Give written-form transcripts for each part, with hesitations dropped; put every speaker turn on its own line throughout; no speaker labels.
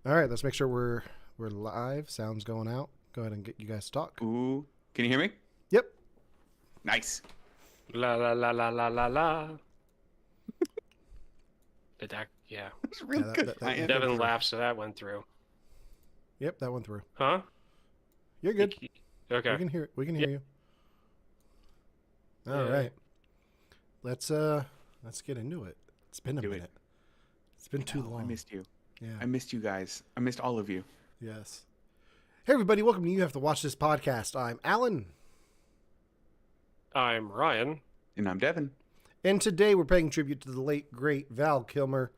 All right, let's make sure we're live. Sound's going out. Go ahead and get you guys to talk.
Ooh, can you hear me?
Yep.
Nice.
La la la la la la la. Did that? Yeah.
That's really
Yeah,
good.
that
Ryan.
went
Devin
through.
laughs, so that went through.
Yep, that went through.
Huh?
You're good.
Okay.
We can hear. We can hear you. All
Yeah.
right. Let's get into it. It's been a
Do it.
minute. It's been too
No,
long.
I missed you.
Yeah.
I missed you guys. I missed all of you.
Yes. Hey everybody, welcome to You Have to Watch This podcast. I'm Alan,
I'm Ryan.
And I'm Devin.
and today we're paying tribute to the late great Val Kilmer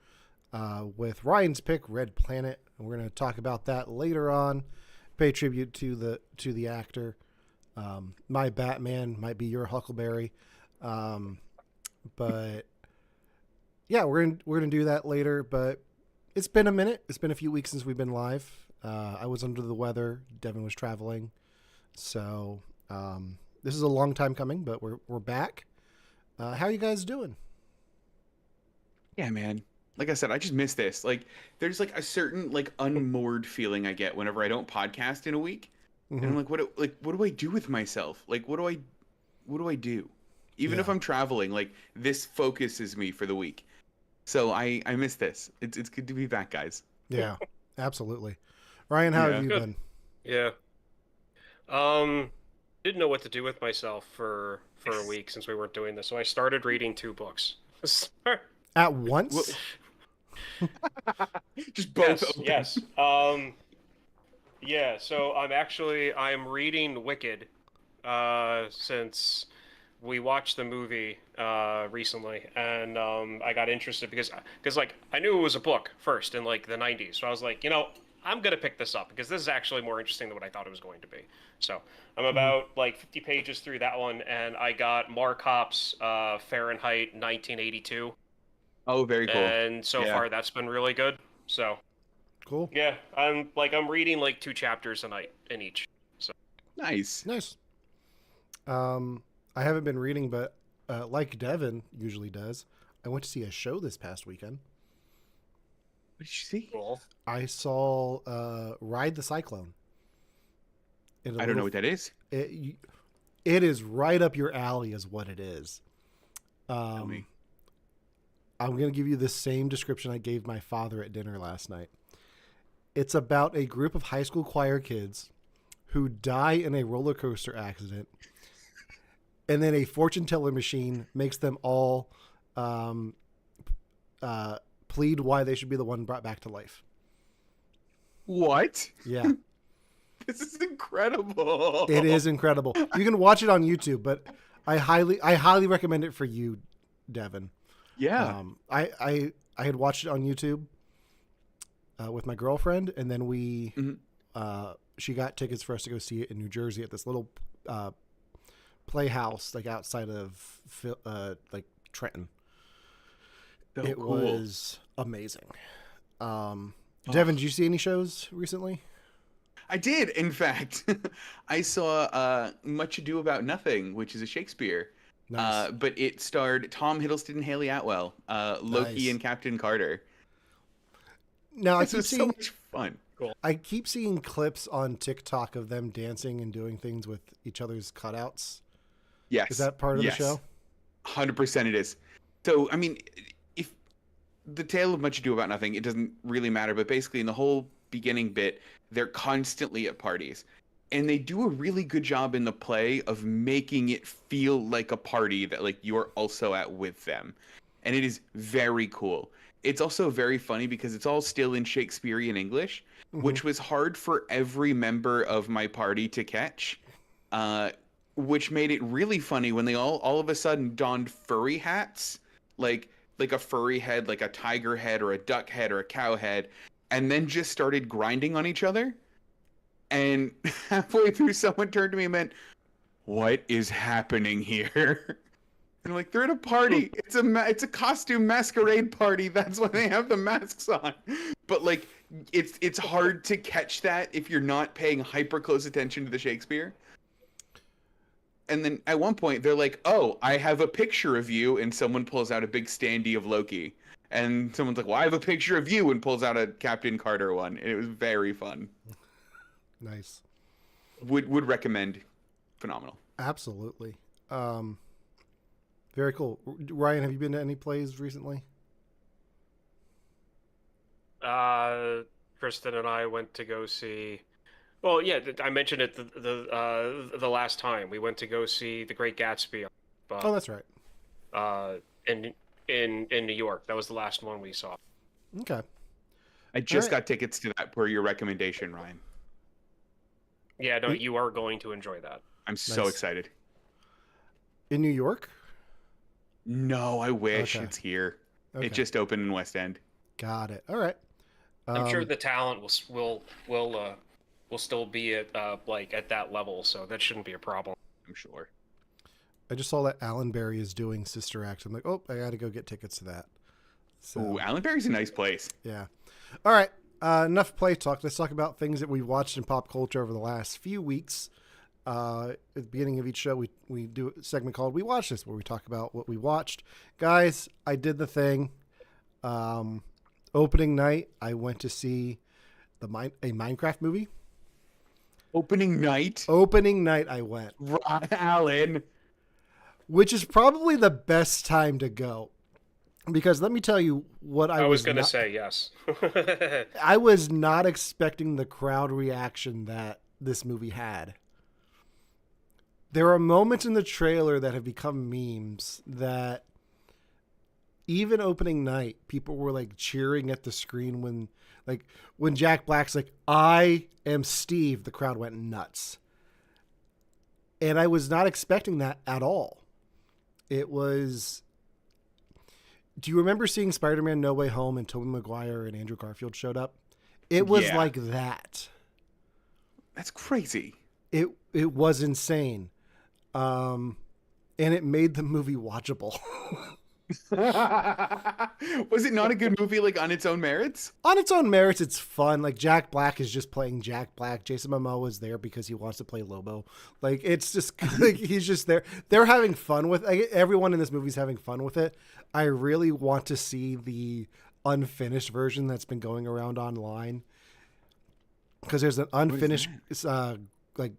with Ryan's pick, Red Planet, and we're going to talk about that later on. Pay tribute to the actor. My Batman might be your Huckleberry, but yeah, we're gonna do that later. But it's been a minute. It's been a few weeks since we've been live. I was under the weather. Devin was traveling, so this is a long time coming. But we're back. How are you guys doing?
Yeah, man. Like I said, I just miss this. Like, there's like a certain like unmoored feeling I get whenever I don't podcast in a week. And I'm like, what do I do with myself? Like, what do I do? Even if
Yeah.
I'm traveling, like this focuses me for the week. So I miss this. It's good to be back, guys.
Yeah, absolutely. Ryan, how
Yeah.
have you
Good.
been?
Yeah. Didn't know what to do with myself for a week since we weren't doing this, so I started reading 2 books.
At once?
Just both.
Yes.
open.
Yeah. So I'm reading Wicked, since we watched the movie recently, and I got interested because like I knew it was a book first in like the 90s, so I was like, I'm gonna pick this up because this is actually more interesting than what I thought it was going to be. So I'm about like 50 pages through that one, and I got Mark Hopp's Fahrenheit 1982,
Oh, very cool.
and so
Yeah.
far that's been really good. So
Cool.
yeah, I'm reading like 2 chapters a night in each. So
Nice.
Nice. I haven't been reading, but like Devin usually does, I went to see a show this past weekend.
What did you see?
cool.
I saw Ride the Cyclone.
I don't know what that is.
It is right up your alley is what it is.
Tell me.
I'm going to give you the same description I gave my father at dinner last night. It's about a group of high school choir kids who die in a roller coaster accident, and then a fortune teller machine makes them all plead why they should be the one brought back to life.
What?
Yeah,
This is incredible.
it is incredible. You can watch it on YouTube, but I highly recommend it for you, Devin.
Yeah.
I had watched it on YouTube with my girlfriend, and then she got tickets for us to go see it in New Jersey at this little playhouse like outside of like Trenton.
So
It
cool.
was amazing. Devin, did you see any shows recently?
I did, in fact. I saw Much Ado About Nothing, which is a Shakespeare.
Nice.
But it starred Tom Hiddleston and Haley Atwell, Loki
Nice.
and Captain Carter.
Now
This was so much fun.
I keep seeing clips on TikTok of them dancing and doing things with each other's cutouts.
Yes.
Is that part of
yes.
the show?
100% it is. So, I mean, if the tale of Much Ado About Nothing, it doesn't really matter, but basically in the whole beginning bit, they're constantly at parties. And they do a really good job in the play of making it feel like a party that like you're also at with them. And it is very cool. It's also very funny because it's all still in Shakespearean English, which was hard for every member of my party to catch. Which made it really funny when they all of a sudden donned furry hats, like a furry head, like a tiger head or a duck head or a cow head, and then just started grinding on each other. And halfway through, someone turned to me and went, "What is happening here?" And I'm like, "They're at a party. It's a costume masquerade party. That's why they have the masks on." But like, it's hard to catch that if you're not paying hyper close attention to the Shakespeare. And then at one point they're like, "Oh, I have a picture of you," and someone pulls out a big standee of Loki. And someone's like, well, I have a picture of you, and pulls out a Captain Carter one. And it was very fun.
Nice.
Would recommend. Phenomenal.
Absolutely. Very cool. Ryan, have you been to any plays recently?
Kristen and I went to go see. Well, yeah, I mentioned it the last time we went to go see The Great Gatsby.
Oh, that's right.
In New York. That was the last one we saw.
Okay.
I just got tickets to that per your recommendation, Ryan.
Yeah, no, you are going to enjoy that.
I'm so excited.
In New York?
No, I wish.
Okay.
It's here.
Okay.
It just opened in West End.
Got it. All right.
I'm sure the talent will still be at like at that level, so that shouldn't be a problem.
I'm sure.
I just saw that Alan Berry is doing Sister Act. I'm like, oh, I got to go get tickets to that. So,
Ooh, Allenbury's a nice place.
Yeah. All right. Enough play talk. Let's talk about things that we've watched in pop culture over the last few weeks. At the beginning of each show, we do a segment called We Watch This, where we talk about what we watched. Guys, I did the thing. Opening night, I went to see a Minecraft movie.
Opening night?
Opening night, I went.
Ron Allen.
Which is probably the best time to go. Because let me tell you what
I was going to say, yes.
I was not expecting the crowd reaction that this movie had. There are moments in the trailer that have become memes that even opening night, people were like cheering at the screen when Jack Black's like, I am Steve, the crowd went nuts. And I was not expecting that at all. It was... Do you remember seeing Spider-Man No Way Home and Tobey Maguire and Andrew Garfield showed up? It was like that.
That's crazy.
It was insane. And it made the movie watchable.
Was it not a good movie, like, on its own merits?
On its own merits, it's fun. Like, Jack Black is just playing Jack Black. Jason Momoa is there because he wants to play Lobo. Like, it's just, like, he's just there. They're having fun with it. Everyone in this movie is having fun with it. I really want to see the unfinished version that's been going around online. Because there's an unfinished, like,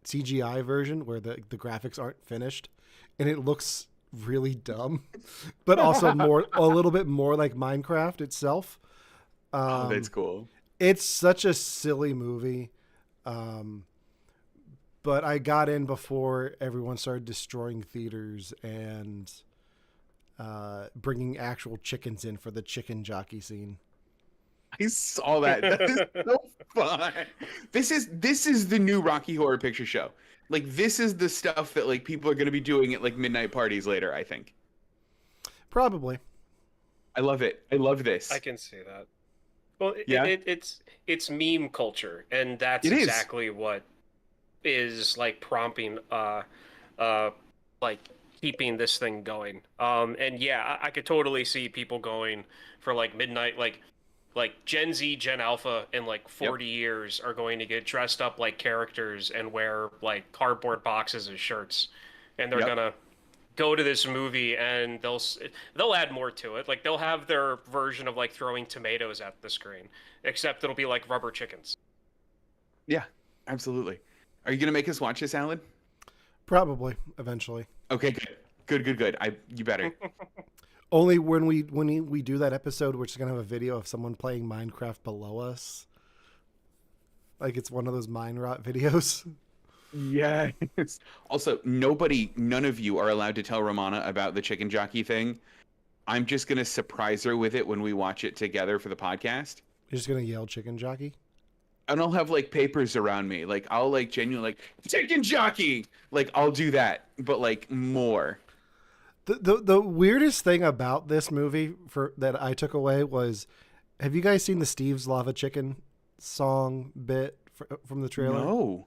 CGI version where the graphics aren't finished. And it looks really dumb, but also a little bit more like Minecraft itself.
Oh, that's cool.
It's such a silly movie. But I got in before everyone started destroying theaters and bringing actual chickens in for the chicken jockey scene.
I saw that. That is so fun. This is the new Rocky Horror Picture Show. Like, this is the stuff that, like, people are going to be doing at, like, midnight parties later, I think.
Probably.
I love it. I love this.
I can see that. Well,
Yeah?
it's meme culture, and that's exactly what is, like, prompting, like, keeping this thing going. And yeah, I could totally see people going for, like, midnight, like Gen Z, Gen Alpha in like 40 years are going to get dressed up like characters and wear like cardboard boxes as shirts. And they're going to go to this movie and they'll add more to it. Like, they'll have their version of like throwing tomatoes at the screen, except it'll be like rubber chickens.
Yeah, absolutely. Are you going to make us watch this, Alan?
Probably eventually.
Okay, good. You better.
Only when we do that episode, we're just going to have a video of someone playing Minecraft below us. Like, it's one of those mine rot videos.
Yes. Also, none of you are allowed to tell Romana about the chicken jockey thing. I'm just going to surprise her with it when we watch it together for the podcast.
You're just going to yell chicken jockey?
And I'll have, like, papers around me. Like, I'll, like, genuinely, like, chicken jockey! Like, I'll do that, but, like, more.
The weirdest thing about this movie that I took away was, have you guys seen the Steve's Lava Chicken song bit from the trailer?
No.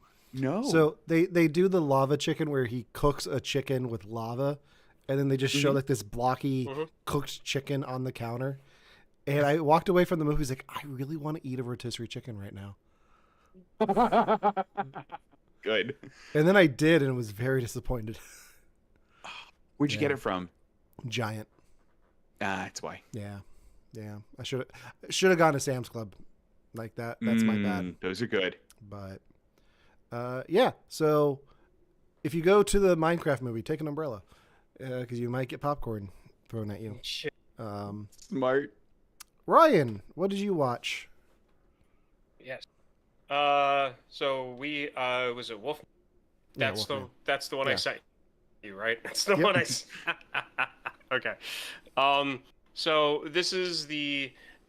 So they do the lava chicken where he cooks a chicken with lava, and then they just show like this blocky cooked chicken on the counter. And I walked away from the movie like, I really want to eat a rotisserie chicken right now.
Good.
And then I did, and was very disappointed.
Where'd you get it from?
Giant.
That's why.
Yeah. Yeah, I should have gone to Sam's Club like that. That's my bad.
Those are good.
But yeah. So if you go to the Minecraft movie, take an umbrella because you might get popcorn thrown at you.
Shit.
Smart.
Ryan, what did you watch?
Yes. So we was it Wolf?
Yeah,
That's
Wolfman.
that's the one
Yeah.
I sent you, right? That's the
Yep.
one Okay. So this is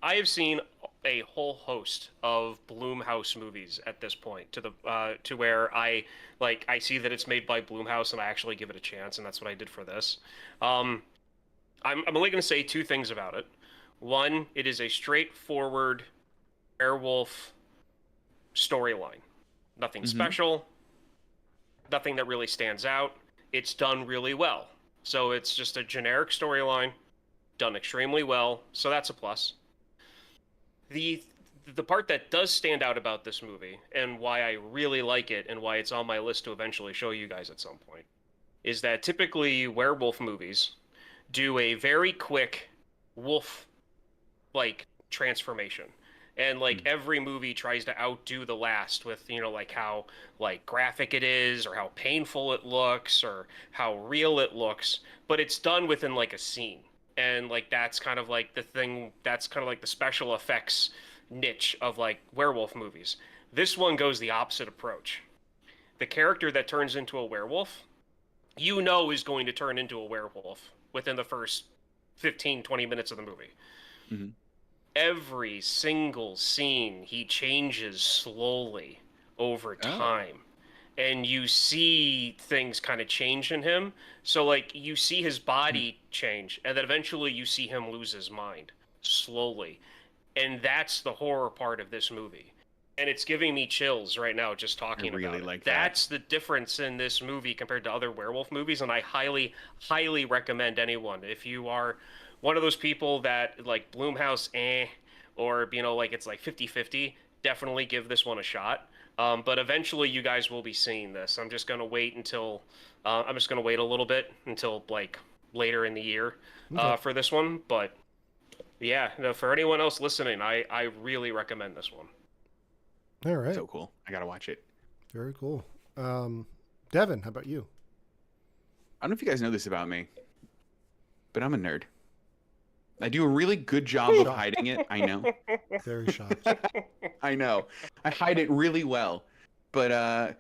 I have seen a whole host of Blumhouse movies at this point to where I see that it's made by Blumhouse and I actually give it a chance, and that's what I did for this. I'm only going to say two things about it. One, it is a straightforward werewolf storyline. Nothing special, nothing that really stands out. It's done really well. So it's just a generic storyline, done extremely well. So that's a plus. The part that does stand out about this movie and why I really like it and why it's on my list to eventually show you guys at some point is that typically werewolf movies do a very quick wolf like transformation. And like every movie tries to outdo the last with, like how like graphic it is or how painful it looks or how real it looks, but it's done within like a scene. And like that's kind of like the special effects niche of like werewolf movies. This one goes the opposite approach. The character that turns into a werewolf, is going to turn into a werewolf within the first 15-20 minutes of the movie.
Mm-hmm.
Every single scene he changes slowly over time. And you see things kind of change in him. So like you see his body change and then eventually you see him lose his mind slowly. And that's the horror part of this movie. And it's giving me chills right now just talking about it.
I really like that.
That's the difference in this movie compared to other werewolf movies, and I highly, highly recommend anyone. If you are one of those people that like Blumhouse, or like it's like 50-50, definitely give this one a shot. But eventually you guys will be seeing this. I'm just gonna wait a little bit until like later in the year for this one. But yeah, for anyone else listening, I really recommend this one.
All right.
So cool. I gotta watch it.
Very cool. Devin, how about you?
I don't know if you guys know this about me, but I'm a nerd. I do a really good job of hiding it. I know.
Very shocked.
I know. I hide it really well. But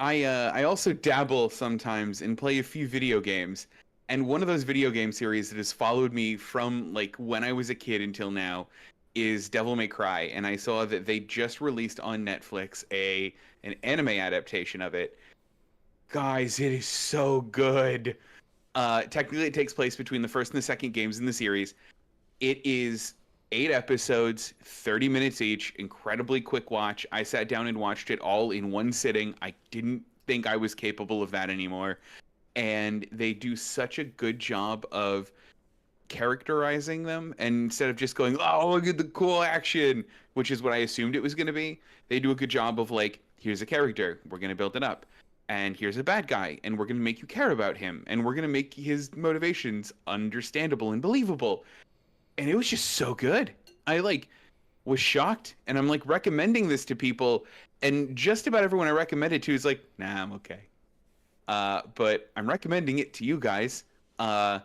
I also dabble sometimes and play a few video games. And one of those video game series that has followed me from like when I was a kid until now is Devil May Cry. And I saw that they just released on Netflix an anime adaptation of it. Guys, it is so good. Technically, it takes place between the first and the second games in the series. It is 8 episodes, 30 minutes each, incredibly quick watch. I sat down and watched it all in one sitting. I didn't think I was capable of that anymore. And they do such a good job of characterizing them. And instead of just going, oh, look at the cool action, which is what I assumed it was going to be, they do a good job of like, here's a character, we're going to build it up. And here's a bad guy, and we're going to make you care about him, and we're going to make his motivations understandable and believable. And it was just so good. I was shocked, and I'm recommending this to people, and just about everyone I recommend it to is like, nah, I'm okay. But I'm recommending it to you guys. And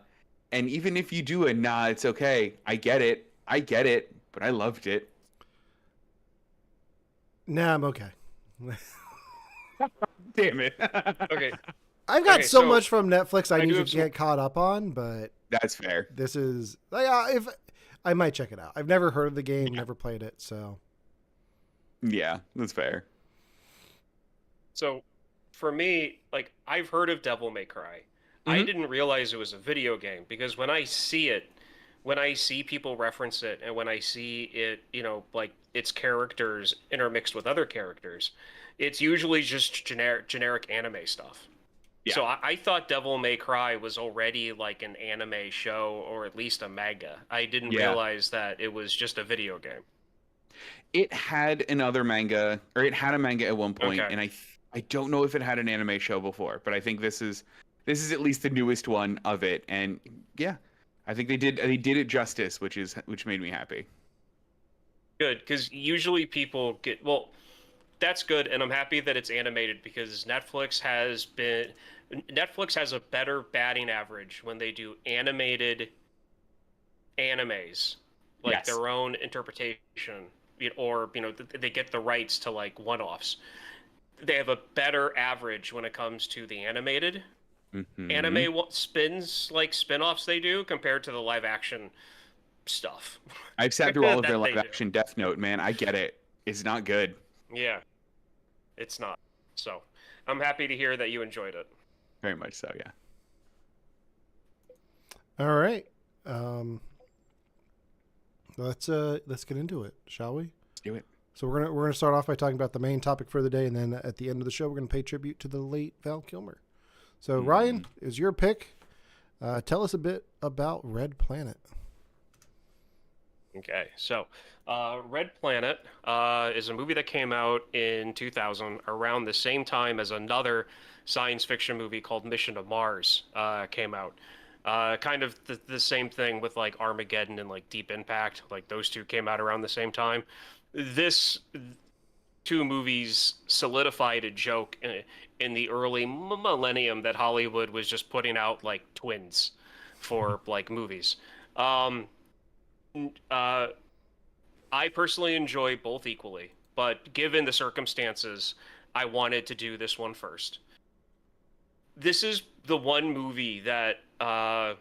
even if you do a nah, it's okay. I get it, but I loved it.
Nah, I'm okay.
Damn it.
Okay.
I've got so
so
much from Netflix I need to
have some-
get caught up on, but
That's fair.
this is if I might check it out. I've never heard of the game, never played it, so
Yeah, that's fair.
So, for me, I've heard of Devil May Cry. I didn't realize it was a video game because when I see people reference it, and when I see it, its characters intermixed with other characters, it's usually just generic anime stuff.
Yeah.
So I thought Devil May Cry was already like an anime show or at least a manga. I didn't realize that it was just a video game.
It had another manga, or it had a manga at one point,
Okay.
and I don't know if it had an anime show before, but I think this is at least the newest one of it. And yeah, I think they did it justice, which made me happy.
Good, because usually people get well. That's good, and I'm happy that it's animated because Netflix has a better batting average when they do animated animes, like
Yes.
their own interpretation, or they get the rights to like one-offs. They have a better average when it comes to the animated
Hmm.
anime spins, like spin-offs they do compared to the live action stuff
I've sat through all of their
that
live
they do.
action Death Note, man. I get it. It's not good.
Yeah, it's not. So I'm happy to hear that you enjoyed it.
Very much so, yeah.
All right. Um, let's get into it, shall we?
Let's do it.
So we're gonna start off by talking about the main topic for the day, and then at the end of the show, we're gonna pay tribute to the late Val Kilmer. So Ryan, is your pick? Tell us a bit about Red Planet.
Okay, so Red Planet is a movie that came out in 2000, around the same time as another science fiction movie called Mission to Mars came out. Kind of the same thing with like Armageddon and like Deep Impact. Like those two came out around the same time. This two movies solidified a joke in the early millennium that Hollywood was just putting out like twins for like movies. Um, uh, I personally enjoy both equally, but given the circumstances, I wanted to do this one first. This is the one movie that I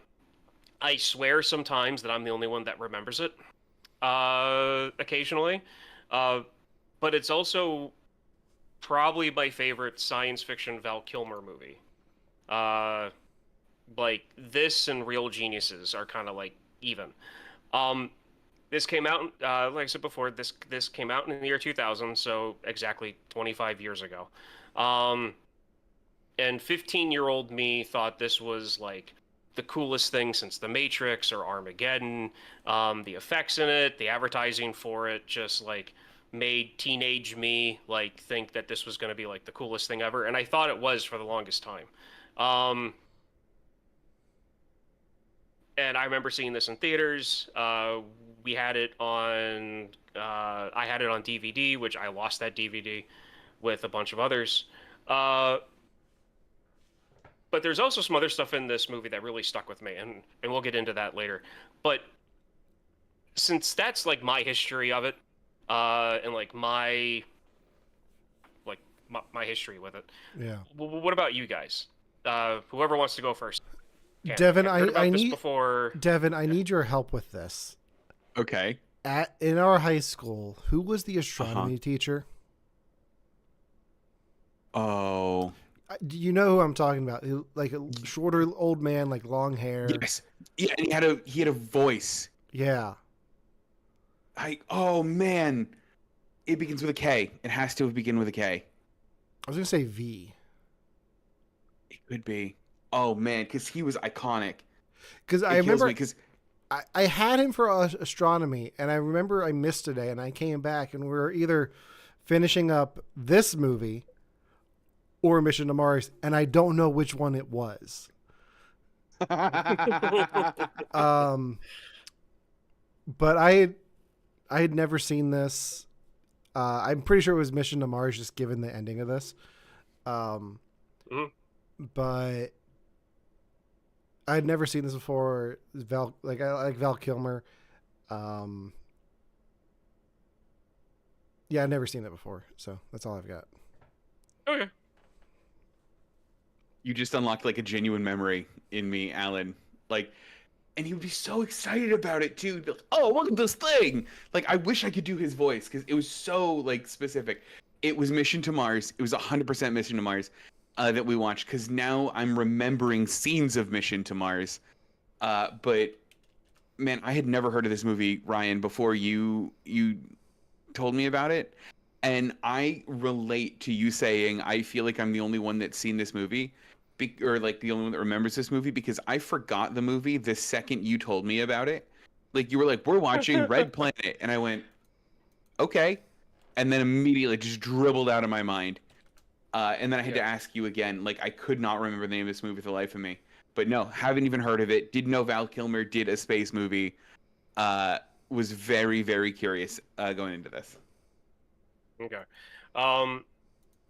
swear sometimes that I'm the only one that remembers it. Occasionally, uh, but it's also probably my favorite science fiction Val Kilmer movie. Uh, like this and Real Geniuses are kind of like even. Um, this came out, like I said before, this came out in the year 2000, so exactly 25 years ago. Um, and 15-year-old me thought this was like the coolest thing since The Matrix or Armageddon. The effects in it, the advertising for it, just like made teenage me like think that this was going to be like the coolest thing ever, and I thought it was for the longest time. Um, and I remember seeing this in theaters. We had it on. I had it on DVD, which I lost that DVD with a bunch of others. Uh, but there's also some other stuff in this movie that really stuck with me, and we'll get into that later. But since that's like my history of it, and like my history with it.
Yeah.
What about you guys? Whoever wants to go first.
Devin,
I've heard about
I
this
need
before.
Devin, I need your help with this.
Okay.
In our high school, who was the astronomy teacher?
Oh.
Do you know who I'm talking about? Like a shorter old man, like long hair.
Yes. Yeah, and he had a voice.
Yeah.
Oh man. It begins with a K. It has to begin with a K.
I was gonna say V.
It could be. Oh man, because he was iconic.
Because I remember
because
I had him for astronomy, and I remember I missed a day, and I came back, and we were either finishing up this movie or Mission to Mars, and I don't know which one it was. But I had never seen this. I'm pretty sure it was Mission to Mars, just given the ending of this. But I had never seen this before. I like Val Kilmer. Yeah, I'd never seen it before, so that's all I've got.
Okay.
You just unlocked like a genuine memory in me, Alan. Like, and he would be so excited about it too. He'd be like, "Oh, look at this thing!" Like, I wish I could do his voice because it was so like specific. It was Mission to Mars. It was 100% Mission to Mars that we watched. Because now I'm remembering scenes of Mission to Mars. But man, I had never heard of this movie, Ryan, before you told me about it, and I relate to you saying I feel like I'm the only one that's seen this movie. Or like the only one that remembers this movie because I forgot the movie the second you told me about it. Like you were like, "We're watching Red Planet," and I went, "Okay," and then immediately just dribbled out of my mind. And then I had to ask you again. Like, I could not remember the name of this movie for the life of me. But no, haven't even heard of it. Didn't know Val Kilmer did a space movie. Was very, very curious going into this.
Okay. Um,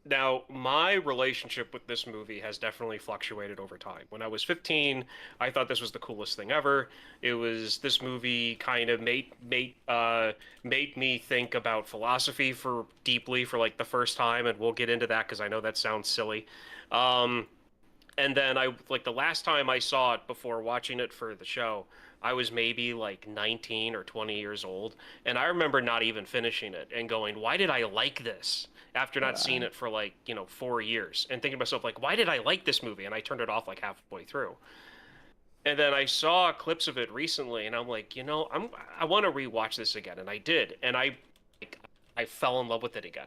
Now, my relationship with this movie has definitely fluctuated over time. When I was 15, I thought this was the coolest thing ever. This movie kind of made me think about philosophy for deeply for like the first time, and we'll get into that because I know that sounds silly. Um, and then the last time I saw it before watching it for the show, I was maybe like 19 or 20 years old, and I remember not even finishing it and going, "Why did I like this?" After not seeing it for 4 years, and thinking to myself like, "Why did I like this movie?" And I turned it off like halfway through. And then I saw clips of it recently, and I'm like, I want to rewatch this again, and I did, and I fell in love with it again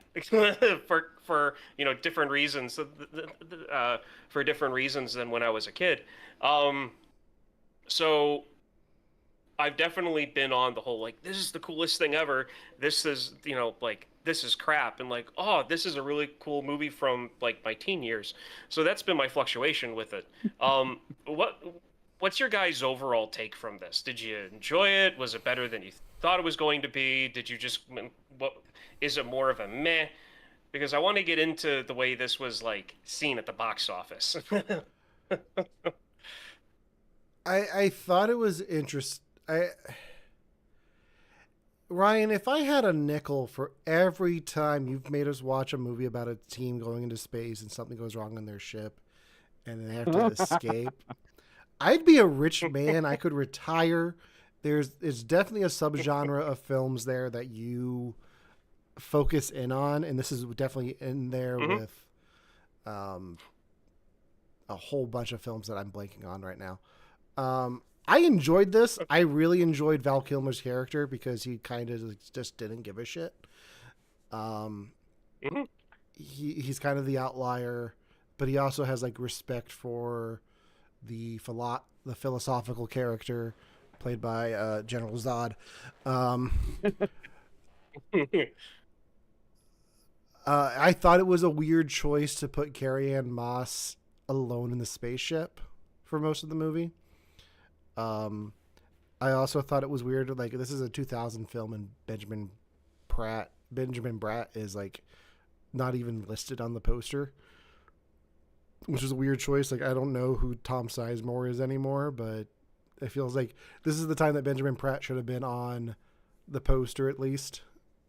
for different reasons, for different reasons than when I was a kid. Um, so I've definitely been on the whole like this is the coolest thing ever. This is this is crap, and like, oh, this is a really cool movie from like my teen years. So that's been my fluctuation with it. What's your guys' overall take from this? Did you enjoy it? Was it better than you thought it was going to be? Did you just what is it more of a meh? Because I want to get into the way this was like seen at the box office.
I thought it was interesting. Ryan, if I had a nickel for every time you've made us watch a movie about a team going into space and something goes wrong on their ship and they have to escape, I'd be a rich man. I could retire. It's definitely a subgenre of films there that you focus in on, and this is definitely in there with a whole bunch of films that I'm blanking on right now. I enjoyed this. I really enjoyed Val Kilmer's character because he kind of just didn't give a shit. He's kind of the outlier, but he also has like respect for the philosophical character played by General Zod. I thought it was a weird choice to put Carrie-Anne Moss alone in the spaceship for most of the movie. I also thought it was weird. Like, this is a 2000 film, and Benjamin Bratt is like not even listed on the poster, which is a weird choice. Like, I don't know who Tom Sizemore is anymore, but it feels like this is the time that Benjamin Bratt should have been on the poster at least.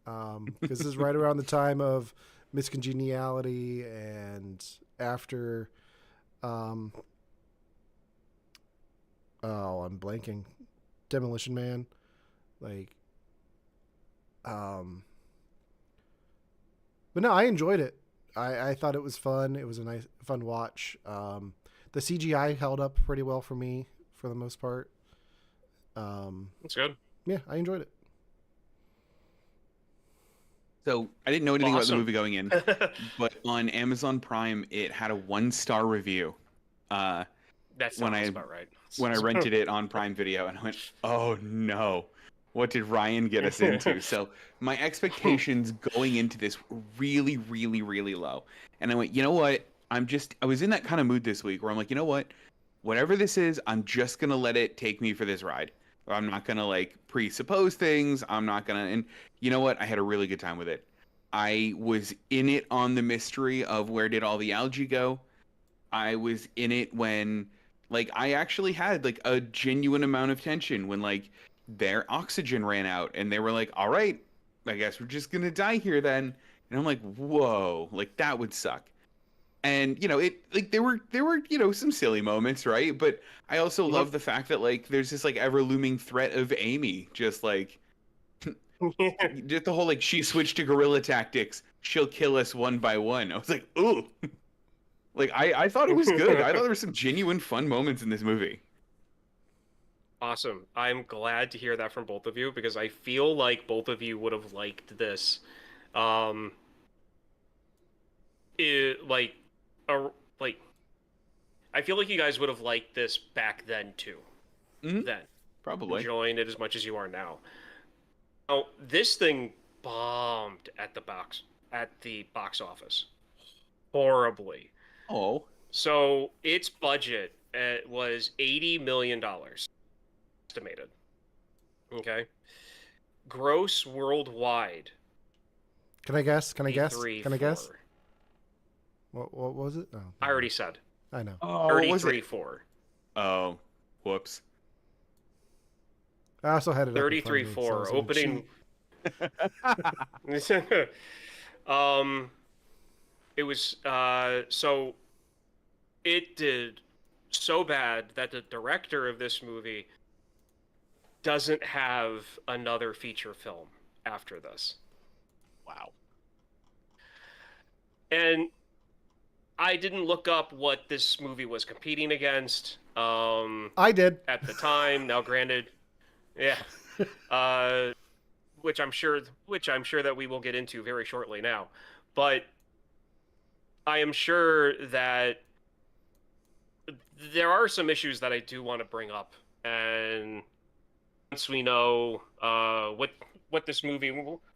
Because this is right around the time of Miss Congeniality and after. I'm blanking. Demolition Man, but no, I enjoyed it. I thought it was fun. It was a fun watch. The CGI held up pretty well for me for the most part.
That's good.
Yeah, I enjoyed it.
So I didn't know anything about the movie going in, but on Amazon Prime, it had a 1-star review.
That sounds about right.
When I rented it on Prime Video, and I went, "Oh no, what did Ryan get us into?" So my expectations going into this were really, really, really low, and I went, "You know what? I was in that kind of mood this week where I'm like, you know what? Whatever this is, I'm just gonna let it take me for this ride. I'm not gonna like presuppose things. I'm not gonna." And you know what? I had a really good time with it. I was in it on the mystery of where did all the algae go. I was in it when, like, I actually had like a genuine amount of tension when like their oxygen ran out and they were like, "All right, I guess we're just gonna die here then." And I'm like, "Whoa, like that would suck." And it like there were some silly moments, right? But I also love the fact that like there's this like ever looming threat of Amy, just like just the whole like she switched to guerrilla tactics, she'll kill us one by one. I was like, ooh. Like, I thought it was good. I thought there were some genuine fun moments in this movie.
Awesome. I'm glad to hear that from both of you because I feel like both of you would have liked this. Like, I feel like you guys would have liked this back then too. Then.
Probably.
Enjoying it as much as you are now. This thing bombed at the box office. horribly.
Oh,
So its budget was $80 million estimated. Okay. Gross worldwide,
Can I guess? Can I guess?
33
Can I guess?
4.
What was it? Oh,
I already said
I know.
oh, what was
33
it?
4.
Oh, whoops.
I also had it up in front
33
of me, so I
4.
was gonna
Opening.
cheat.
um, it was so it did so bad that the director of this movie doesn't have another feature film after this.
Wow.
And I didn't look up what this movie was competing against
I did.
at the time. Now, granted, yeah, uh, which I'm sure that we will get into very shortly now. But I am sure that there are some issues that I do want to bring up, and once we know what this movie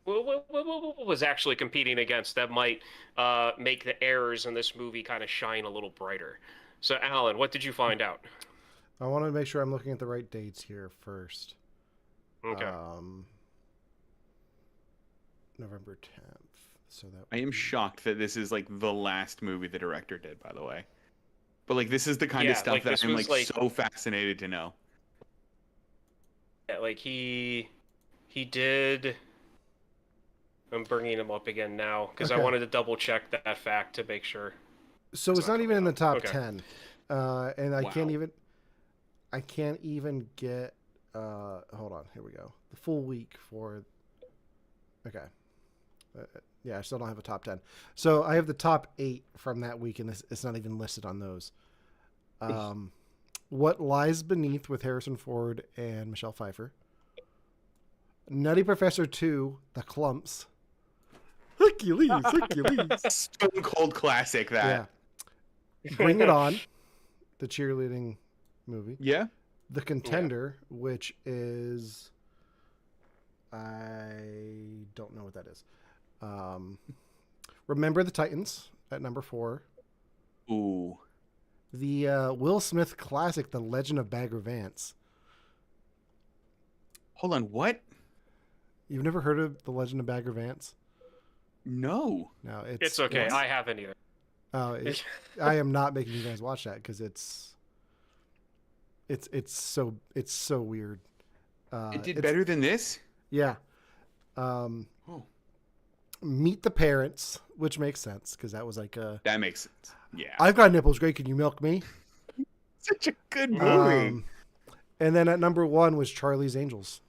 was actually competing against, that might make the errors in this movie kind of shine a little brighter. So, Alan, what did you find out?
I want to make sure I'm looking at the right dates here first.
Okay.
November 10th. So that
I am shocked that this is like the last movie the director did, by the way. But like this is the kind of
Yeah,
stuff
like,
that
this
I'm
was,
like so fascinated to know.
Yeah, like he did. I'm bringing him up again now because I
Okay.
wanted to double check that fact to make sure.
So it's not even in the top
Okay.
10. And I can't
Wow.
even get hold on, here we go. The full week for okay. Yeah, I still don't have a top 10. So I have the top 8 from that week, and it's not even listed on those. What Lies Beneath with Harrison Ford and Michelle Pfeiffer. Nutty Professor 2, The Clumps. Hercules.
Stone cold classic that.
Yeah. Bring It On, the cheerleading movie.
Yeah.
The Contender, which is I don't know what that is. Remember the Titans at number 4.
Ooh.
The Will Smith classic, The Legend of Bagger Vance.
Hold on, what?
You've never heard of The Legend of Bagger Vance?
No.
No,
It's okay. I haven't either.
I am not making you guys watch that because it's so weird.
It did better than this?
Yeah.
Oh.
Meet the Parents, which makes sense because that was like a.
That makes sense. Yeah.
I've got nipples. Great. Can you milk me?
Such a good movie.
And then at number 1 was Charlie's Angels.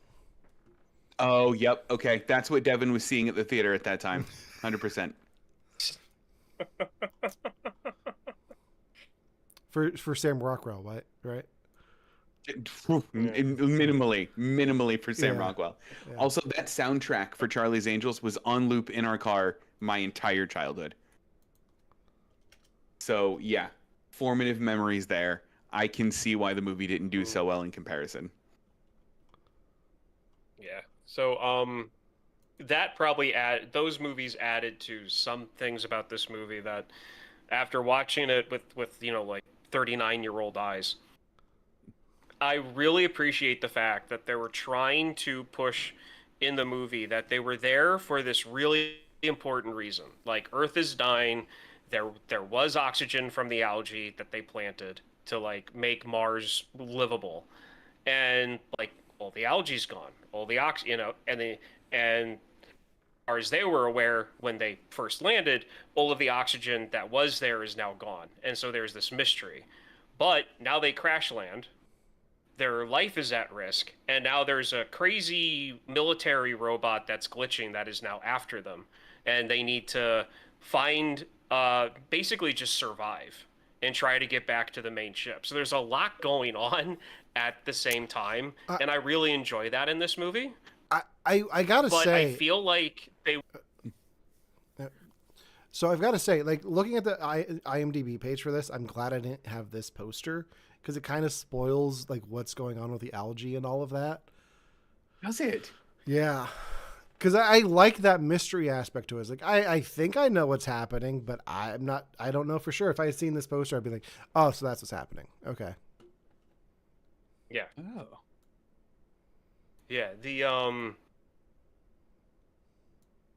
Oh, yep. Okay. That's what Devin was seeing at the theater at that time. 100%.
For Sam Rockwell, right?
Minimally for Sam
Yeah.
Rockwell.
Yeah.
Also, that soundtrack for Charlie's Angels was on loop in our car my entire childhood. So, yeah. Formative memories there. I can see why the movie didn't do so well in comparison.
Yeah. So that probably those movies added to some things about this movie that after watching it with like 39-year-old eyes, I really appreciate the fact that they were trying to push in the movie that they were there for this really important reason. Like, Earth is dying. There was oxygen from the algae that they planted to like make Mars livable, and like all the algae's gone, all the and far as they were aware when they first landed, all of the oxygen that was there is now gone, and so there's this mystery. But now they crash land, their life is at risk, and now there's a crazy military robot that's glitching that is now after them, and they need to find basically just survive and try to get back to the main ship. So there's a lot going on at the same time, and I really enjoy that in this movie.
I gotta
But
say,
I feel like they.
so I've got to say, like, looking at the IMDb page for this, I'm glad I didn't have this poster because it kind of spoils like what's going on with the algae and all of that.
How's it?
Yeah, because I like that mystery aspect to it. It's like I think I know what's happening, but I don't know for sure. If I had seen this poster, I'd be like, oh, so that's what's happening. Okay.
Yeah.
Oh.
Yeah.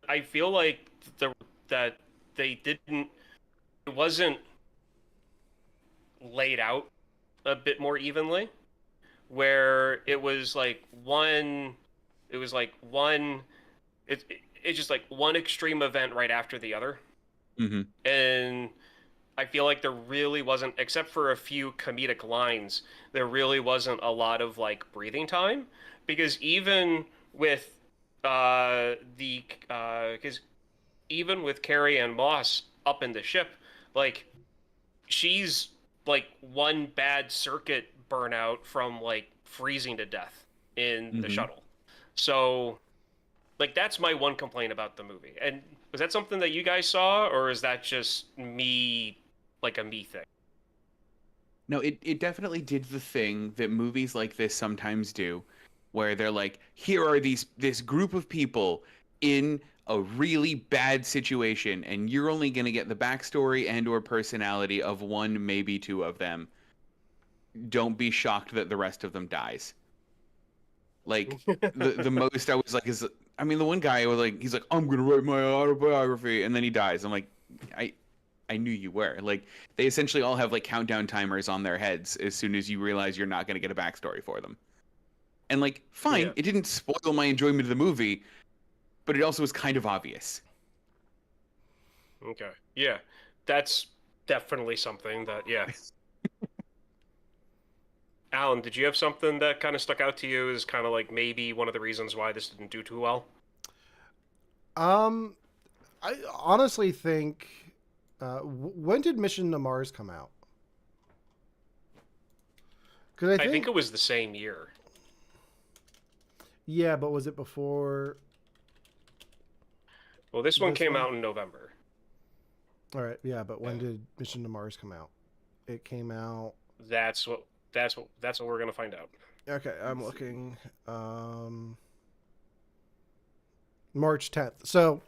I feel like that they didn't. It wasn't laid out a bit more evenly, where it was like one. It was like one. It's just like one extreme event right after the other,
Mm-hmm.
and I feel like there really wasn't, except for a few comedic lines, there really wasn't a lot of like breathing time, because even with because even with Carrie Ann Moss up in the ship, like she's like one bad circuit burnout from like freezing to death in the
Mm-hmm.
shuttle. So like that's my one complaint about the movie. And was that something that you guys saw, or is that just me, like a me thing?
No, it definitely did the thing that movies like this sometimes do, where they're like, here are this group of people in a really bad situation, and you're only gonna get the backstory and or personality of one, maybe two of them. Don't be shocked that the rest of them dies. Like the most I was like is I mean the one guy was like he's like I'm gonna write my autobiography and then he dies. I'm like I I knew you were. Like they essentially all have like countdown timers on their heads as soon as you realize you're not gonna get a backstory for them. And like fine,
Yeah.
it didn't spoil my enjoyment of the movie, but it also was kind of obvious.
Okay. Yeah. That's definitely something that, yeah. Alan, did you have something that kind of stuck out to you as kind of like maybe one of the reasons why this didn't do too well?
Um, I honestly think. When did Mission to Mars come out? Because
I think it was the same year.
yeah, but was it before?
Well, this one
This
came
one?
out in November.
All right, yeah, but when did Mission to Mars come out? It came out.
That's what we're gonna find out.
Okay, I'm looking. March 10th. So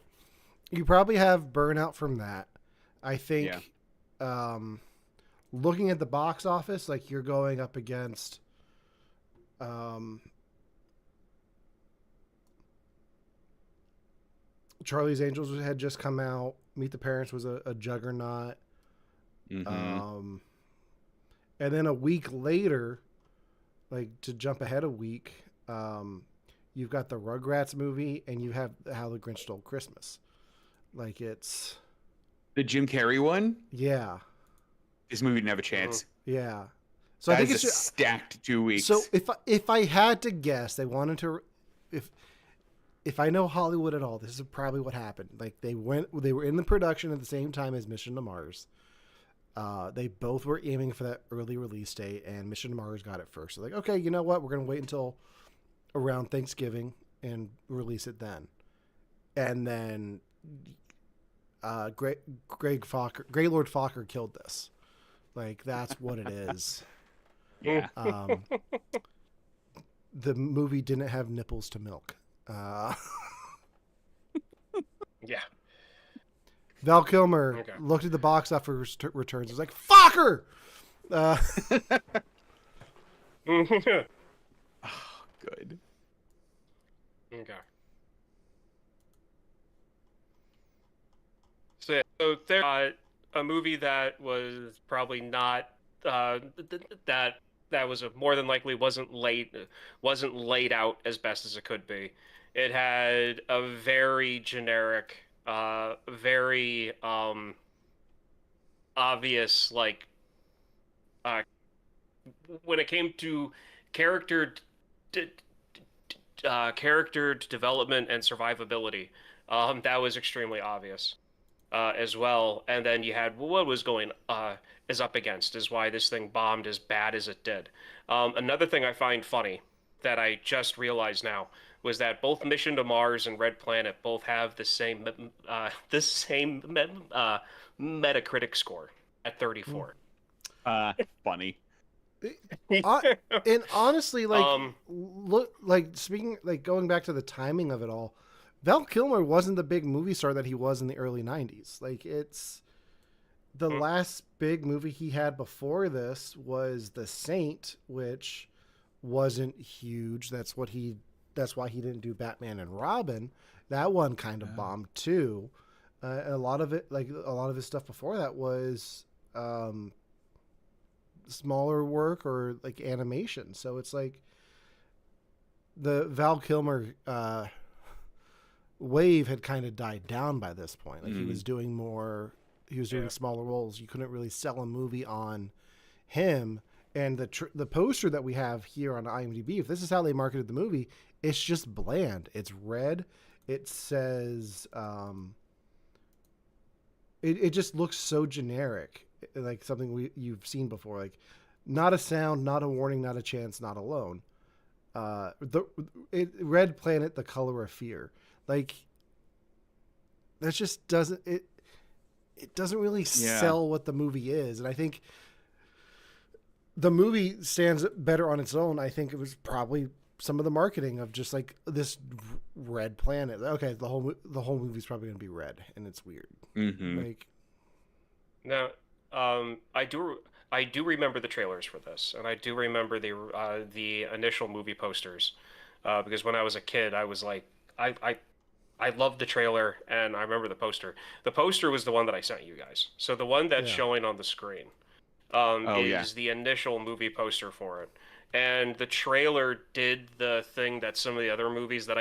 you probably have burnout from that. I think. Looking at the box office, like you're going up against. Charlie's Angels had just come out. Meet the Parents was a juggernaut.
Mm-hmm.
And then a week later, like to jump ahead a week, you've got the Rugrats movie and you have How the Grinch Stole Christmas. Like it's
The Jim Carrey one?
yeah,
This movie didn't have a chance.
yeah. So
That
I think
is
it's
a
just,
stacked 2 weeks.
so if I had to guess, they wanted to if I know Hollywood at all, this is probably what happened. Like they were in the production at the same time as Mission to Mars. They both were aiming for that early release date, and Mission to Mars got it first. So like, okay, you know what? We're gonna wait until around Thanksgiving and release it then. And then Greg Lord Fokker killed this. Like that's what it is.
yeah.
The movie didn't have nipples to milk.
Yeah.
Val Kilmer
Okay.
looked at the box office returns. Was like, "Fucker!"
Okay.
Oh, good.
So there, a movie that was probably not that was more than likely wasn't laid out as best as it could be. It had a very generic, very obvious like when it came to character d- character development and survivability. That was extremely obvious as well. And then you had what was going is up against is why this thing bombed as bad as it did. Another thing I find funny that I just realized now was that both Mission to Mars and Red Planet both have the same Metacritic score at 34.
Funny.
And honestly, like
Um,
look, like speaking, like going back to the timing of it all, Val Kilmer wasn't the big movie star that he was in the early 90s. Like, it's the last big movie he had before this was The Saint, which wasn't huge. That's why he didn't do Batman and Robin. That one kind of bombed too. A lot of his stuff before that was smaller work or like animation. So it's like the Val Kilmer wave had kind of died down by this point. Like he was doing smaller roles. You couldn't really sell a movie on him. And the poster that we have here on IMDb, if this is how they marketed the movie, it's just bland. It's red. It says, it just looks so generic, like something you've seen before. Like, not a sound, not a warning, not a chance, not alone. Red Planet, the color of fear. Like, that just doesn't really sell what the movie is. And I think the movie stands better on its own. I think it was probably some of the marketing of just like this red planet. Okay, the whole movie's probably going to be red, and it's weird.
Mm-hmm.
Like,
now, I do remember the trailers for this, and I do remember the initial movie posters, because when I was a kid, I was like, I loved the trailer, and I remember the poster. The poster was the one that I sent you guys. So the one that's showing on the screen is the initial movie poster for it. And the trailer did the thing that some of the other movies that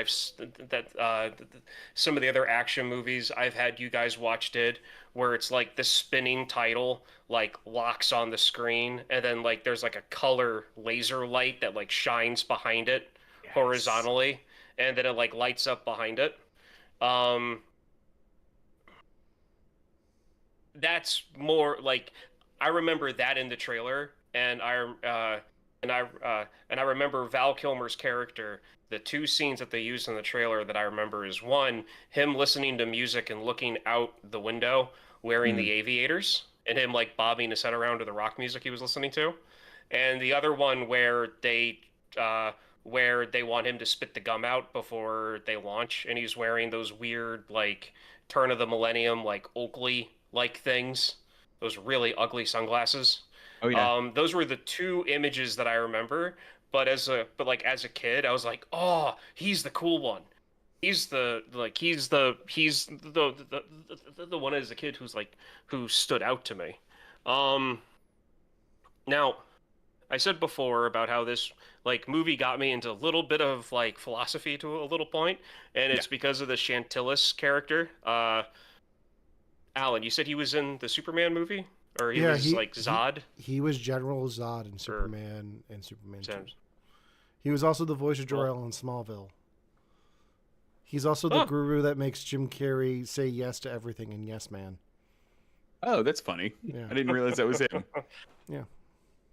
some of the other action movies I've had you guys watch did, where it's like the spinning title like locks on the screen, and then like there's like a color laser light that like shines behind it horizontally, and then it like lights up behind it. That's more like, I remember that in the trailer, and I remember Val Kilmer's character. The two scenes that they used in the trailer that I remember is one, him listening to music and looking out the window wearing the aviators, and him like bobbing his head around to the rock music he was listening to, and the other one where they want him to spit the gum out before they launch, and he's wearing those weird like turn of the millennium like Oakley like things, those really ugly sunglasses.
Oh yeah.
Those were the two images that I remember. But as a kid, I was like, oh, he's the cool one. He's the one as a kid who stood out to me. Now, I said before about how this like movie got me into a little bit of like philosophy to a little point, and it's because of the Chantillis character. Alan, you said he was in the Superman movie? Or he was like Zod?
He was General Zod in Superman and Superman 2. He was also the voice of Jor-El in Smallville. He's also the guru that makes Jim Carrey say yes to everything in Yes Man.
Oh, that's funny.
Yeah.
I didn't realize that was him.
Yeah.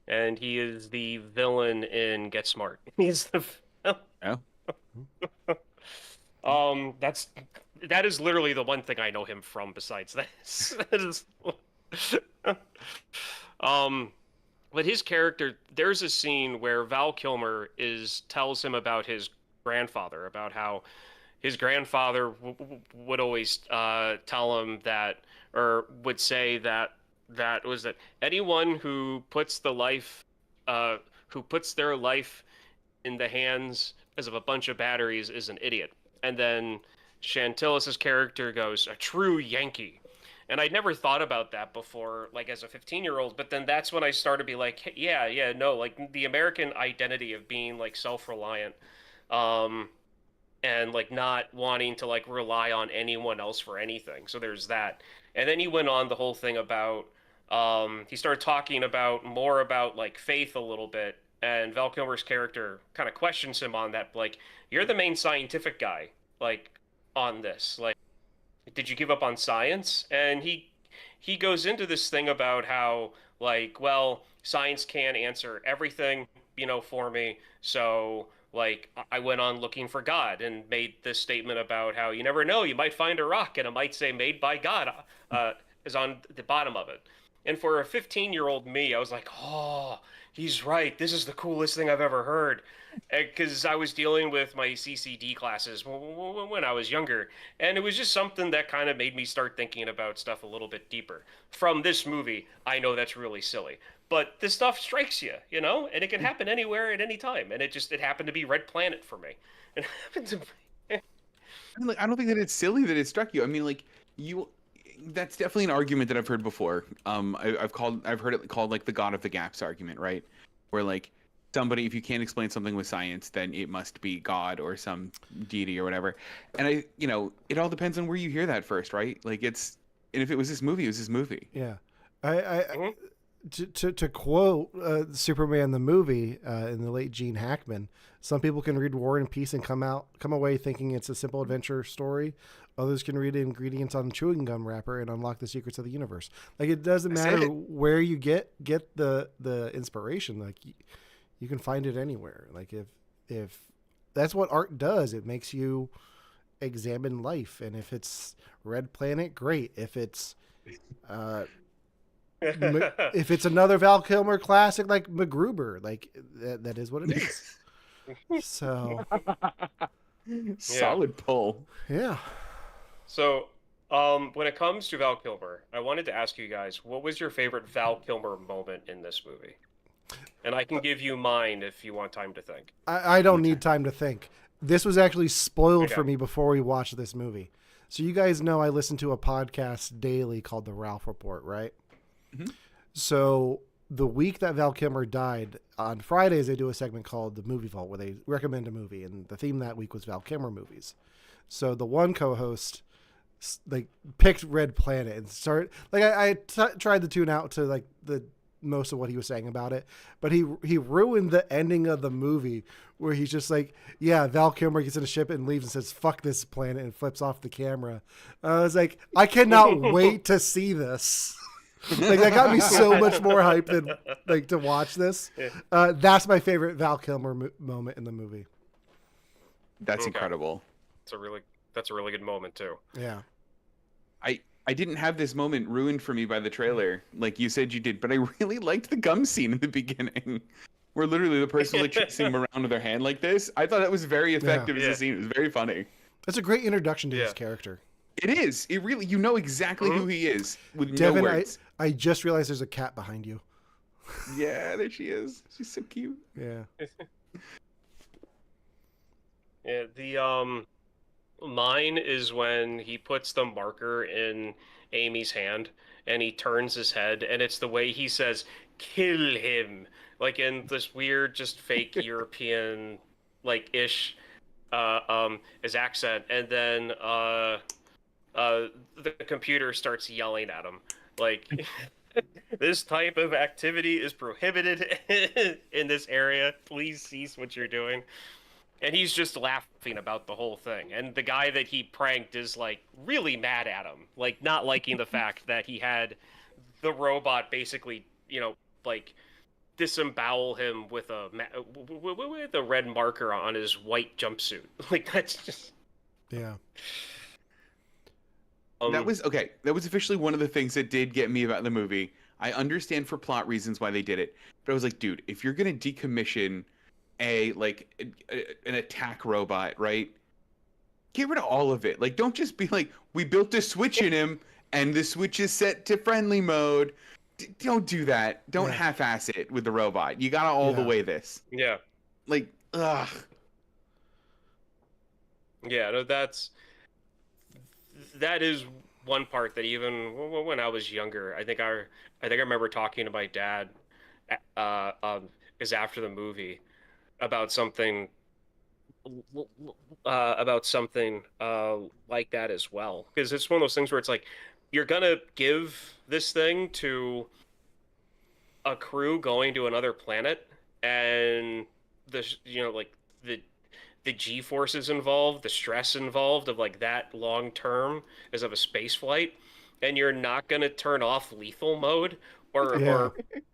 And he is the villain in Get Smart. He's the that is literally the one thing I know him from besides this. That is but his character, there's a scene where Val Kilmer tells him about his grandfather, about how his grandfather would always tell him that, or would say that anyone who puts their life in the hands of a bunch of batteries is an idiot. And then Chantillis's character goes, a true Yankee. And I'd never thought about that before, like as a 15-year-old, but then that's when I started to be like, hey, no, like the American identity of being like self-reliant, and like not wanting to like rely on anyone else for anything. So there's that. And then he went on the whole thing about, he started talking more about like faith a little bit, and Val Kilmer's character kind of questions him on that, like, you're the main scientific guy, like, on this, like, did you give up on science? And he goes into this thing about how, like, well, science can't answer everything, for me. So, like, I went on looking for God and made this statement about how you never know, you might find a rock and it might say made by God is on the bottom of it. And for a 15-year-old me, I was like, oh, he's right. This is the coolest thing I've ever heard. Because I was dealing with my CCD classes when I was younger, and it was just something that kind of made me start thinking about stuff a little bit deeper. From this movie, I know that's really silly, but this stuff strikes you, and it can happen anywhere at any time. And it happened to be Red Planet for me. It happened to be.
I mean, like, I don't think that it's silly that it struck you. I mean, like, you. That's definitely an argument that I've heard before. I've heard it called like the God of the Gaps argument, right? Where like somebody, if you can't explain something with science, then it must be God or some deity or whatever. And it all depends on where you hear that first, right? Like and if it was this movie, it was this movie.
Yeah. To quote Superman the movie in the late Gene Hackman, some people can read War and Peace and come away thinking it's a simple adventure story. Others can read ingredients on a chewing gum wrapper and unlock the secrets of the universe. Like, it doesn't matter where you get the inspiration. Like, you can find it anywhere. Like, if that's what art does, it makes you examine life. And if it's Red Planet, great. If it's if it's another Val Kilmer classic like MacGruber, like that is what it is. So
solid pull.
Yeah.
So, when it comes to Val Kilmer, I wanted to ask you guys, what was your favorite Val Kilmer moment in this movie? And I can give you mine if you want time to think.
I don't need time to think. This was actually spoiled for me before we watched this movie. So you guys know I listen to a podcast daily called The Ralph Report, right? Mm-hmm. So the week that Val Kilmer died, on Fridays they do a segment called The Movie Vault where they recommend a movie, and the theme that week was Val Kilmer movies. So the one co-host like picked Red Planet and started like I tried to tune out to like the most of what he was saying about it, but he ruined the ending of the movie where he's just like, yeah, Val Kilmer gets in a ship and leaves and says fuck this planet and flips off the camera. I was like, I cannot wait to see this. Like, that got me so much more hyped than like to watch this. That's my favorite Val Kilmer moment in the movie.
That's incredible.
That's a really good moment too.
Yeah.
I didn't have this moment ruined for me by the trailer, like you said you did, but I really liked the gum scene in the beginning, where literally the person like chasing him around with their hand like this. I thought that was very effective as a scene. It was very funny.
That's a great introduction to his character.
It is. It really, you know exactly who he is with
Devin,
no words.
I just realized there's a cat behind you.
Yeah, there she is. She's so cute.
Yeah.
Yeah, the mine is when he puts the marker in Amy's hand and he turns his head, and it's the way he says kill him, like in this weird just fake European like ish his accent, and then the computer starts yelling at him like this type of activity is prohibited in this area, please cease what you're doing. And he's just laughing about the whole thing. And the guy that he pranked is, like, really mad at him. Like, not liking the fact that he had the robot basically, like, disembowel him with a red marker on his white jumpsuit. Like, that's just...
Yeah.
That was officially one of the things that did get me about the movie. I understand for plot reasons why they did it. But I was like, dude, if you're going to decommission an attack robot, right? Get rid of all of it. Like, don't just be like, we built a switch in him and the switch is set to friendly mode. Don't do that. Don't half-ass it with the robot. You gotta all the way this.
Yeah.
Like, ugh.
Yeah, no, that is one part that even when I was younger, I think I remember talking to my dad is after the movie about something like that as well, because it's one of those things where it's like you're gonna give this thing to a crew going to another planet, and the G-forces involved, the stress involved of like that long term as of a space flight, and you're not gonna turn off lethal mode or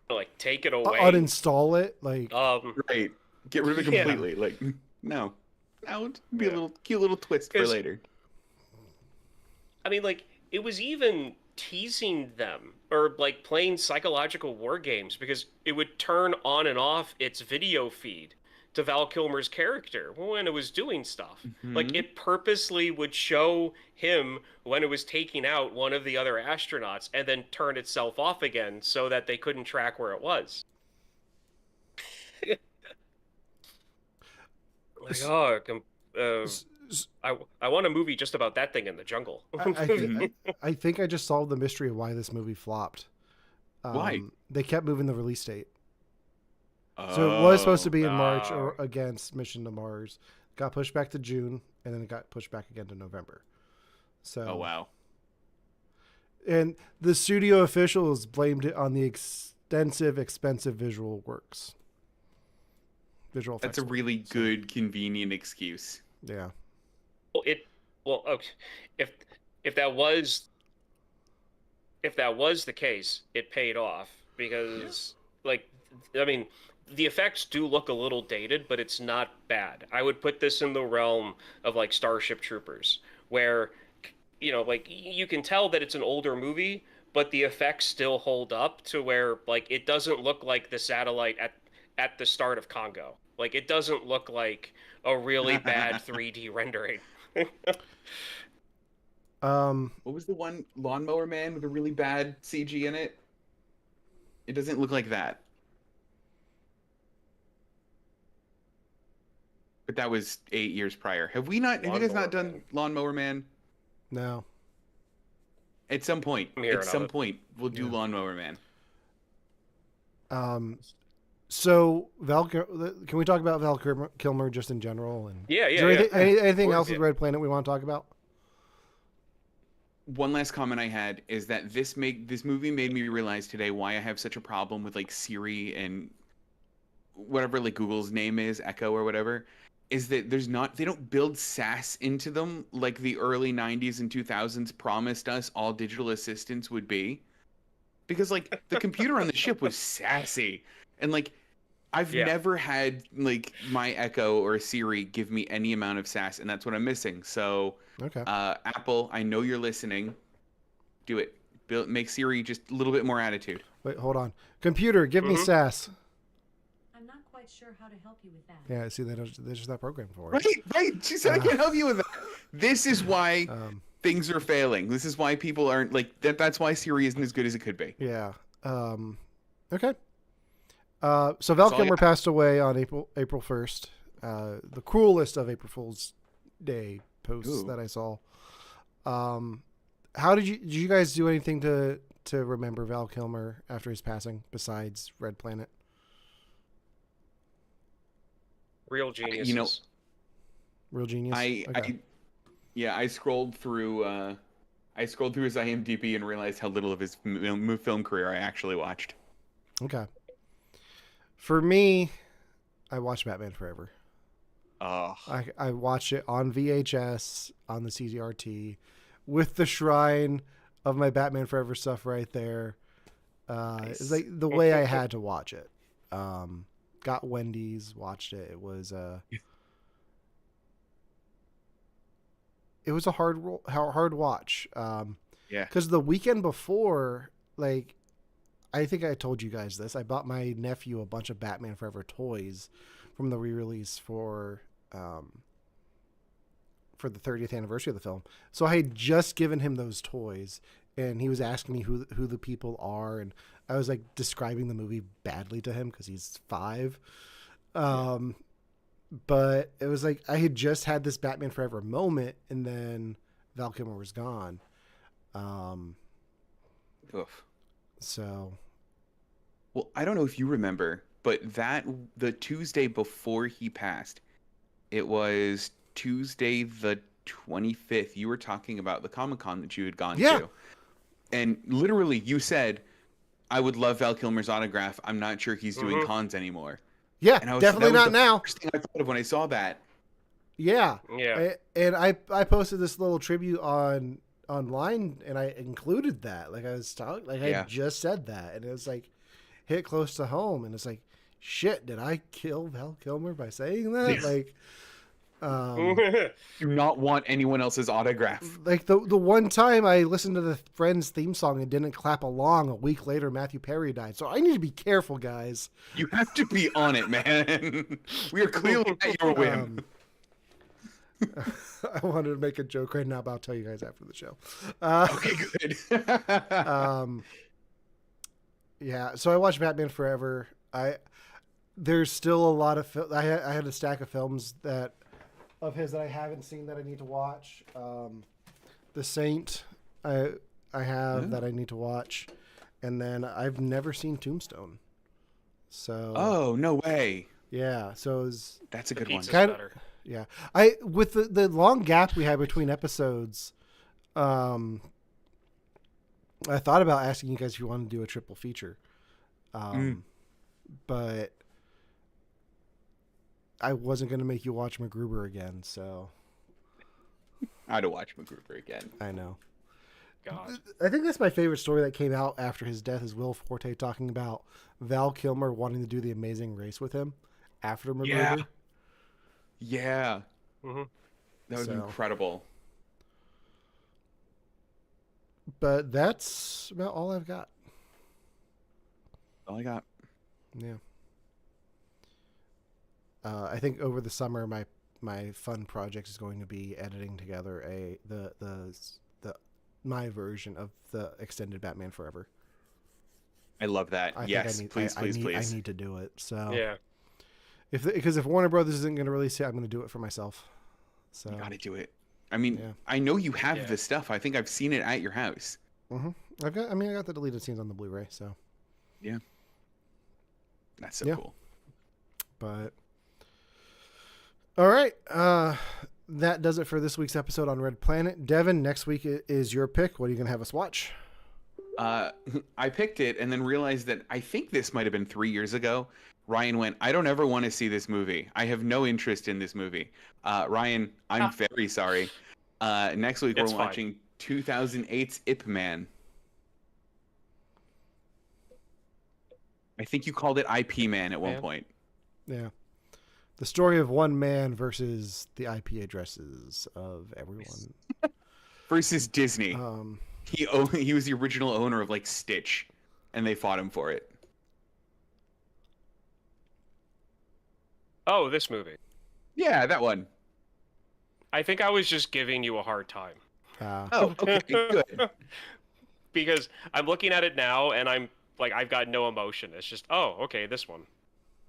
like take it away,
uninstall it, like
right. Get rid of it completely. Like, no. That would be a cute little twist for later.
I mean, like, it was even teasing them or like playing psychological war games because it would turn on and off its video feed to Val Kilmer's character when it was doing stuff. Like
Hmm.
it purposely would show him when it was taking out one of the other astronauts and then turn itself off again so that they couldn't track where it was. Like,
S-
oh,
s- s-
I want a movie just about that thing in the jungle.
Hmm.
I think I just solved the mystery of why this movie flopped.
Why?
They kept moving the release date. So it was supposed to
Oh,
be in March
Oh.
or against Mission to Mars. Got pushed back to June, and then it got pushed back again to November. So,
oh wow.
and the studio officials blamed it on the expensive visual works. Visual effects.
That's a really
work. So,
good, convenient excuse.
yeah.
Well, okay. If if that was the case, it paid off because like I mean, the effects do look a little dated, but it's not bad. I would put this in the realm of like Starship Troopers, where like you can tell that it's an older movie, but the effects still hold up to where like it doesn't look like the satellite at the start of Congo. Like it doesn't look like a really bad 3D rendering.
What was the one Lawnmower Man with a really bad CG in it? It doesn't look like that. But that was 8 years prior. Have you guys
Lawnmower
not done
Man.
Lawnmower Man?
No.
At some point.
I'm hearing
At
of
some
it.
point, we'll do
Yeah.
Lawnmower Man.
So can we talk about Val Kilmer just in general? And
Yeah,
is
yeah,
there
yeah.
anything
Of course,
else with
yeah.
Red Planet we want to talk about?
One last comment I had is that this movie made me realize today why I have such a problem with like Siri and whatever like Google's name is, Echo or whatever, is that they don't build sass into them like the early 90s and 2000s promised us all digital assistants would be. Because like the computer on the ship was sassy. And like I've
Yeah.
never had like my Echo or Siri give me any amount of sass, and that's what I'm missing. So
Okay.
Apple, I know you're listening. Do it. Make Siri just a little bit more attitude.
Wait, hold on. Computer, give me
Mhm.
sass.
I'm not quite sure how to help you with that.
Yeah, see, there's just that program for
Right,
it.
right. She said I can't help you with that. This is why
Um,
things are failing. This is why people aren't like that. That's why Siri isn't as good as it could be.
yeah. Okay. So Val
all I
Kilmer
got.
passed away on April 1st. The cruelest of April Fool's Day posts
Ooh.
that I saw. How did you guys do anything to remember Val Kilmer after his passing besides Red Planet?
Real geniuses.
You know,
Real genius.
I scrolled through his IMDb and realized how little of his film career I actually watched.
Okay. For me, I watched Batman Forever.
Oh,
I watched it on VHS on the CRT with the shrine of my Batman Forever stuff right there.
Nice.
It's like the way I had to watch it. Got Wendy's, watched it. It was a hard watch.
yeah.
Because the weekend before, like, I think I told you guys this. I bought my nephew a bunch of Batman Forever toys from the re-release for the 30th anniversary of the film. So I had just given him those toys, and he was asking me who the people are, and I was like describing the movie badly to him because he's 5. But it was like I had just had this Batman Forever moment, and then Val Kilmer was gone.
Oof.
So
Well, I don't know if you remember, but the Tuesday before he passed, it was Tuesday the 25th. You were talking about the Comic-Con that you had gone
Yeah.
to. And literally you said, I would love Val Kilmer's autograph. I'm not sure he's doing
Mhm.
cons anymore.
yeah,
And that
definitely
was
not
the
now.
first thing I thought of when I saw that.
Yeah.
Yeah.
And I posted this little tribute online, and I included that. Like I was talking, like
Yeah.
I just said that, and it was like hit close to home, and it's like, shit, did I kill Val Kilmer by saying that?
Yeah.
Like,
Do not want anyone else's autograph.
Like the one time I listened to the Friends theme song and didn't clap along, a week later Matthew Perry died. So I need to be careful, guys.
You have to be on it, man. We are clearly at your whim.
I wanted to make a joke right now, but I'll tell you guys after the show.
Okay, good.
Yeah, so I watched Batman Forever. There's still a lot of I had a stack of films of his that I haven't seen that I need to watch. The Saint I have that I need to watch, and then I've never seen Tombstone. So
Oh, no way.
yeah, so
That's a good one.
Pizza's
Kind of-
better.
yeah, with the long gap we had between episodes, I thought about asking you guys if you wanted to do a triple feature, but I wasn't going to make you watch MacGruber again, so
I had to watch MacGruber again.
I know.
God.
I think that's my favorite story that came out after his death is Will Forte talking about Val Kilmer wanting to do The Amazing Race with him after MacGruber.
Yeah.
Mm-hmm.
That was
So.
incredible.
But that's about all I've got.
All I got.
Yeah. I think over the summer, my fun project is going to be editing together my version of the extended Batman Forever.
I love that. Yes, please.
I need to do it. So
Yeah.
because if Warner Brothers isn't going to release it, I'm going to do it for myself. So
You gotta do it. I mean,
Yeah.
I know you have
Yeah.
this stuff. I think I've seen it at your house.
I got the deleted scenes on the Blu-ray. So,
That's so
Yeah.
cool.
but all right, that does it for this week's episode on Red Planet. Devin, next week is your pick. What are you going to have us watch?
I picked it and then realized that I think this might have been 3 years ago. Ryan went, I don't ever want to see this movie. I have no interest in this movie. Ryan, I'm very sorry. Next week
It's
we're
fine.
watching 2008's Ip Man. I think you called it IP Man at one
Man.
point.
Yeah. The story of one man versus the IP addresses of everyone.
Versus Disney.
Um,
He was the original owner of like Stitch, and they fought him for it.
Oh, this movie.
Yeah, that one.
I think I was just giving you a hard time.
Oh, okay, good.
Because I'm looking at it now and I'm like, I've got no emotion. It's just, oh, okay, this one.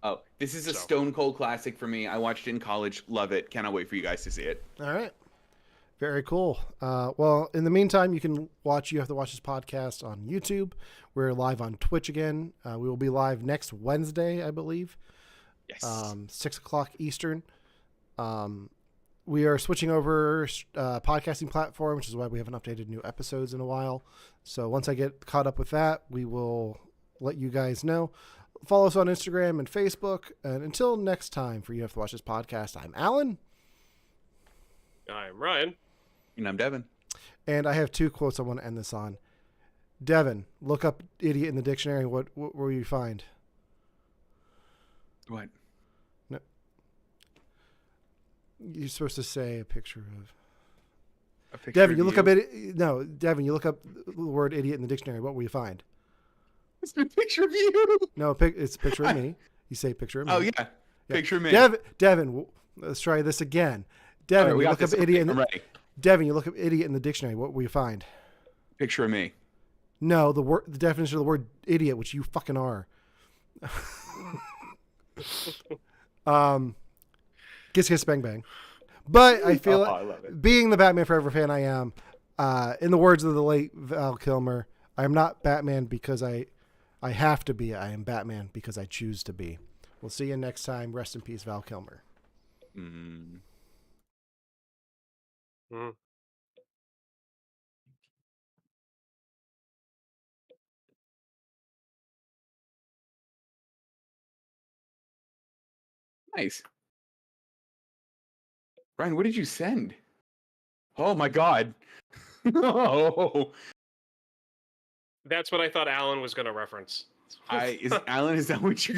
Oh, this is a
So.
stone cold classic for me. I watched it in college. Love it. Cannot wait for you guys to see it.
all right. Very cool. Well, in the meantime, you have to watch this podcast on YouTube. We're live on Twitch again. We will be live next Wednesday, I believe.
Yes.
6:00 Eastern. We are switching over podcasting platform, which is why we haven't updated new episodes in a while. So once I get caught up with that, we will let you guys know. Follow us on Instagram and Facebook. And until next time, for You Have to Watch This podcast, I'm Alan.
I'm Ryan.
And I'm Devin.
And I have 2 quotes I want to end this on. Devin, look up idiot in the dictionary. What will you find?
What?
You're supposed to say a picture of...
A picture
Devin,
of
you look up Devin, you look up the word idiot in the dictionary. What will you find?
It's a picture of you.
No, it's a picture of me. You say picture of me.
Oh yeah, picture of me.
Devin, let's try this again. Devin,
All right, we
you
got
look up
this.
idiot.
I'm ready.
Devin, you look up idiot in the dictionary. What will you find?
Picture of me.
No, the definition of the word idiot, which you fucking are. Kiss bang bang. But I feel
I love it.
being the Batman Forever fan I am, in the words of the late Val Kilmer, I am not Batman because I have to be. I am Batman because I choose to be. We'll see you next time. Rest in peace, Val Kilmer.
Mm.
Mm.
Nice. Ryan, what did you send? Oh my God. Oh.
That's what I thought Alan was going to reference.
Alan, is that what you